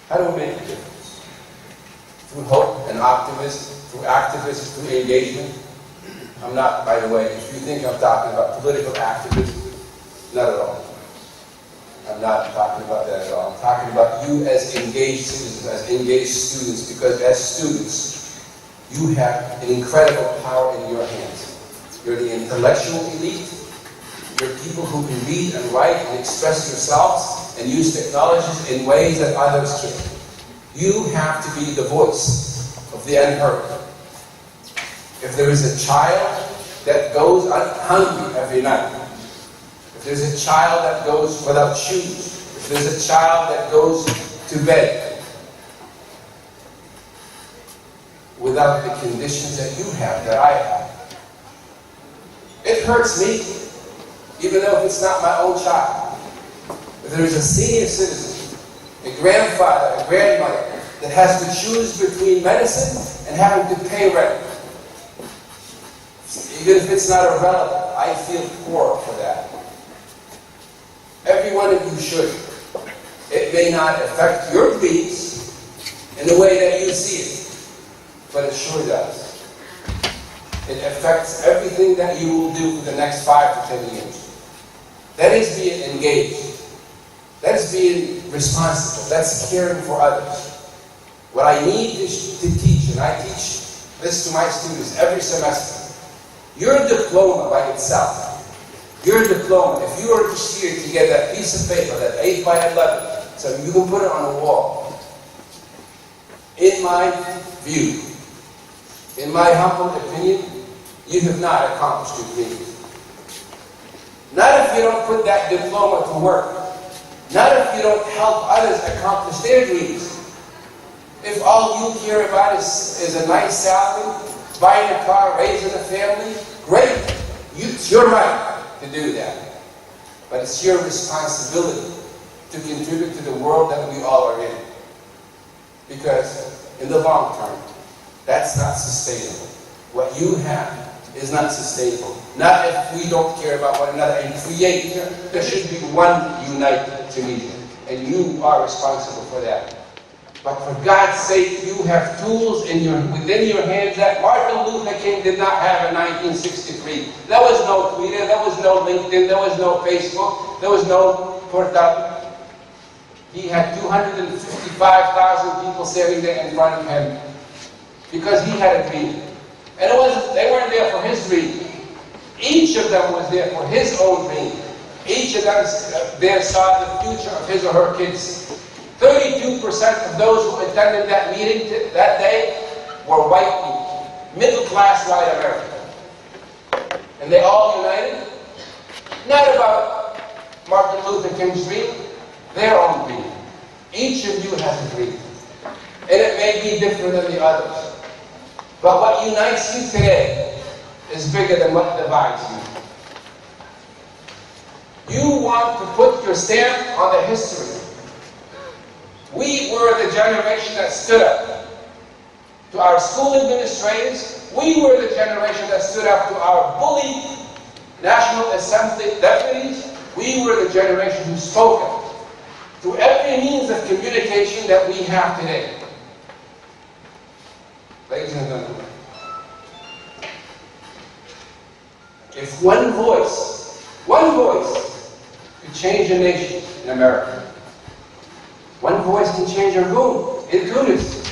How do we make a difference? Through hope and optimism, through activism, through engagement. I'm not, by the way, if you think I'm talking about political activism, not at all. I'm not talking about that at all. I'm talking about you as engaged citizens, as engaged students, because as students, you have an incredible power in your hands. You're the intellectual elite. You're people who can read and write and express yourselves and use technologies in ways that others can't. You have to be the voice of the unheard. If there is a child that goes hungry every night, if there's a child that goes without shoes, if there's a child that goes to bed without the conditions that you have, that I have, it hurts me, even though it's not my own child. If there's a senior citizen, a grandfather, a grandmother, that has to choose between medicine and having to pay rent, even if it's not a relative, I feel poor for that. Every one of you should. It may not affect your dreams in the way that you see it, but it sure does. It affects everything that you will do for the next 5 to 10 years. That is being engaged. That's being responsible. That's caring for others. What I need is to teach, and I teach this to my students every semester. Your diploma by itself, your diploma, if you are just here to get that piece of paper, that 8 by 11, so you can put it on a wall. In my view, in my humble opinion, you have not accomplished your dreams. Not if you don't put that diploma to work. Not if you don't help others accomplish their dreams. If all you care about is a nice salary, buying a car, raising a family, great. It's your right to do that. But it's your responsibility to contribute to the world that we all are in. Because in the long term, that's not sustainable. What you have is not sustainable. Not if we don't care about one another and create. There should be one united Tunisia. And you are responsible for that. But for God's sake, you have tools within your hands that Martin Luther King did not have in 1963. There was no Twitter, there was no LinkedIn, there was no Facebook, there was no portal. He had 255,000 people standing there in front of him because he had a dream. And they weren't there for his dream. Each of them was there for his own dream. Each of them there saw the future of his or her kids. 32% of those who attended that meeting that day were white people, middle-class white Americans. And they all united, not about Martin Luther King's dream, their own dream. Each of you has a dream. And it may be different than the others. But what unites you today is bigger than what divides you. You want to put your stamp on the history. We were the generation that stood up to our school administrators. We were the generation that stood up to our bullied National Assembly deputies. We were the generation who spoke up through every means of communication that we have today. Ladies and gentlemen, if one voice could change a nation in America, one voice can change a room in Tunis.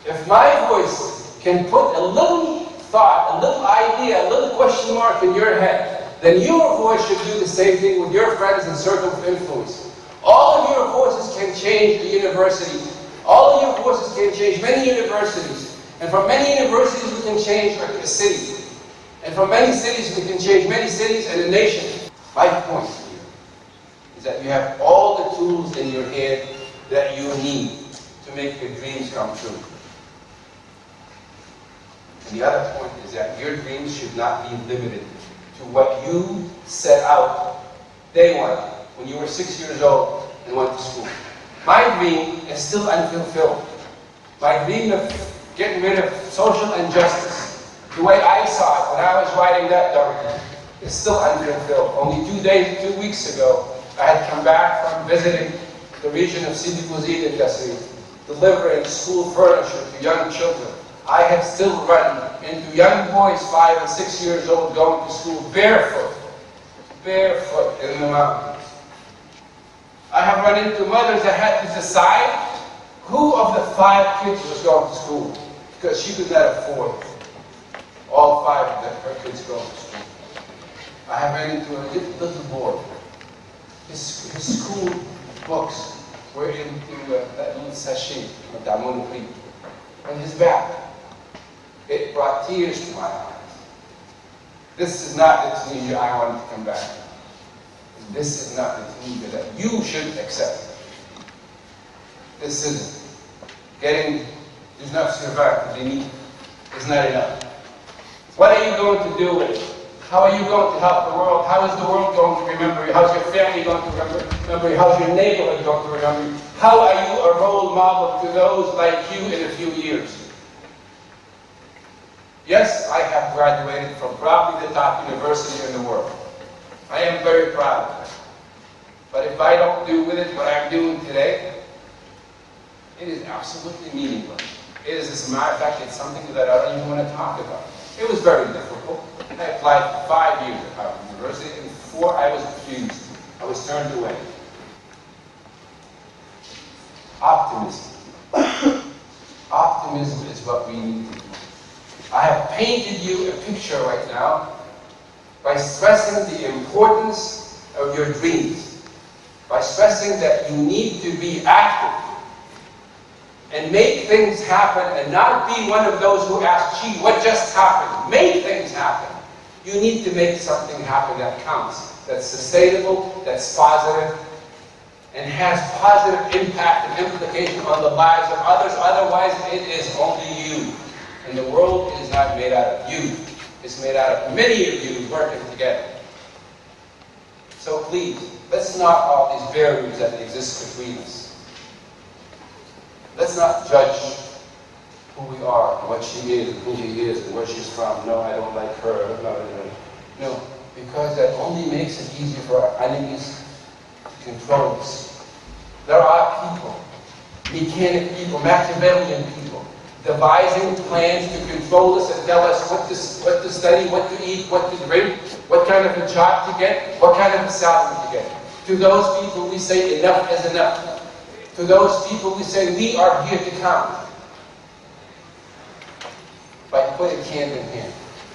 If my voice can put a little thought, a little idea, a little question mark in your head, then your voice should do the same thing with your friends and circle of influence. All of your voices can change a university. All of your voices can change many universities. And from many universities we can change a city. And from many cities we can change many cities and a nation. My point here is that you have all the tools in your head that you need to make your dreams come true. And the other point is that your dreams should not be limited to what you set out day one, when you were 6 years old and went to school. My dream is still unfulfilled. My dream of getting rid of social injustice, the way I saw it when I was writing that document, is still unfulfilled. Only 2 weeks ago, I had come back from visiting the region of Sidi Bouzid and Kasri, delivering school furniture to young children. I have still run into young boys 5 and 6 years old going to school barefoot in the mountains. I have run into mothers that had to decide who of the 5 kids was going to school because she could not afford all 5 of her kids going to school. I have run into a little boy. His school books were into that little sachet of Damon Creek on his back. It brought tears to my eyes. This is not the Tunisia I wanted to come back to. This is not the Tunisia that you should accept. This isn't. Getting enough survive the need is not enough. What are you going to do with it? How are you going to help the world? How is the world going to remember you? How's your family going to remember you? How's your neighborhood going to remember you? How are you a role model to those like you in a few years? Yes, I have graduated from probably the top university in the world. I am very proud of it. But if I don't do with it what I'm doing today, it is absolutely meaningless. It is, as a matter of fact, it's something that I don't even want to talk about. It was very difficult. I applied for 5 years at Harvard University, and 4 I was refused. I was turned away. Optimism. Optimism is what we need to do. I have painted you a picture right now by stressing the importance of your dreams, by stressing that you need to be active and make things happen and not be one of those who ask, gee, what just happened? Make things happen. You need to make something happen that counts, that's sustainable, that's positive, and has positive impact and implication on the lives of others. Otherwise, it is only you. And the world is not made out of you. It's made out of many of you working together. So please, let's not all these barriers that exist between us. Let's not judge who we are, and what she is, and who he is, and where she's from. No, I don't like her. No, because that only makes it easier for our enemies to control us. There are people, mechanic people, Machiavellian people, devising plans to control us and tell us what to study, what to eat, what to drink, what kind of a job to get, what kind of a salary to get. To those people we say enough is enough. To those people we say we are here to count. By putting hand in hand.